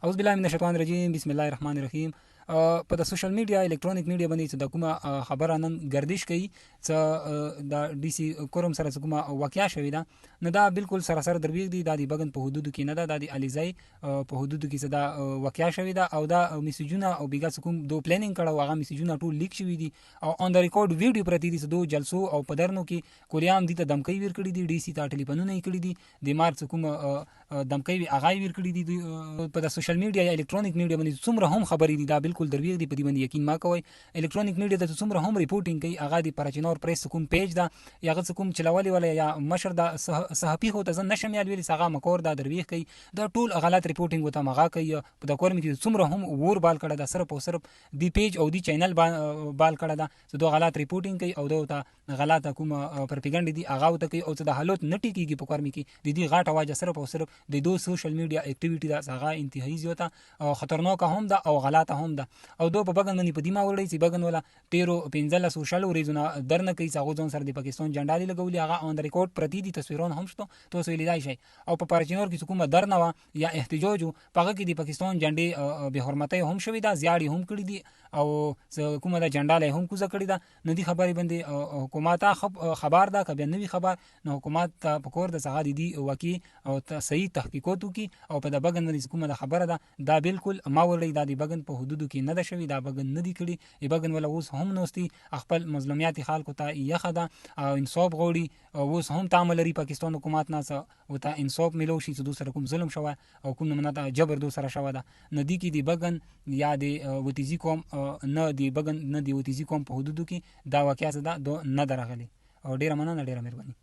اعوذ بالله من الشیطان الرجیم بسم الله الرحمن الرحیم. په د سوشل میډیا الکترونیک میډیا باندې چې د کومه خبره نن گردش کوي چې د ډي سي کورم سره کومه واقعیا شوې ده نو دا بالکل سراسر درویغ دي. دا د بغن په حدودو کې نه ده، د الیزای په حدودو کې دا واقعیا شوې ده او دا میسیجونه او بیګا کوم دو پلانینګ کړه او هغه میسیجونه ټول لیک شوي دي او اون د ریکارډ ویډیو پرتی دي. دو جلسو او پدرنو کې کوریام دي ته دمکې ور کړی دي، ډي سي ته ټلیفونونه یې کړی دي، د مارچ کوم دمکې هغه ور کړی دي. په د سوشل میډیا یا الکترونیک میډیا باندې څومره هم خبرې دي دا بالکل درویغ دي، په دې باندې یقین ما کوئ. الکترونیک میډیا د څومره هم ریپورټینګ کوي، هغه د پراچینور پریس کوم پیج دا یا هغه کوم چلولي ولا یا مشر دا صحافي هو ته نشم یاد ویل ساغه مکور دا درویغ کوي، دا ټول غلط ریپورټینګ وته مغا کوي. په د کورم کې څومره هم ور بال کړه دا صرف او صرف دی پیج او دی چینل بال کړه دا چې دوه غلط ریپورټینګ کوي او دوه غلط کوم پروپاګاندا دي هغه وته کوي او چې د حالت نټی کیږي په کورم کې د دې غاټه واجه صرف او صرف د دوه سوشل میډیا اکټیویټی دا هغه انتهایی زیاته او خطرناک هم ده او غلطه هم ده. او دو په بغن باندې په دیما وړي چې بغن ولا 13 سوشل وريزونه درنه کوي څنګه ځون سره د پاکستان جنډالي لګولي هغه اون ریکارډ پرتی دي تصویرونه هم شته تو سو لیدای شي. او په پارچینور کې کومه درنه وا یا احتجاج په هغه کې د پاکستان جنډي به حرمتي هم شوې ده، زیاړي هم کړی دي او کومه د جنډاله هم کوزه کړی ده. ندي خبرې باندې حکومت خبر ده کبه نوی خبر نو حکومت په کور د څنګه دي واقعي او صحیح تحقیقات وکي او په د بغن باندې کومه خبره ده دا بالکل ما ولې دا د بغن په حدودو کې نه ده شوی، دا بغن نه دی کړی. ای بغن ولا اوس هم نوستي خپل مظلومیت خلکو ته یخه ده او انصاف غوړي او اوس هم تعامل لري پاکستان حکومت نه او ته انصاف ملو شي چې دوسر کوم ظلم شوه او کوم نه دا جبر دوسر شوه ده ندی کې دی بغن یا د وتیزي کوم نه دی بغن نه دی وتیزي کوم په حدودو کې دا واقعیا ده نه درغلي او ډیره مننه ډیره مهرباني.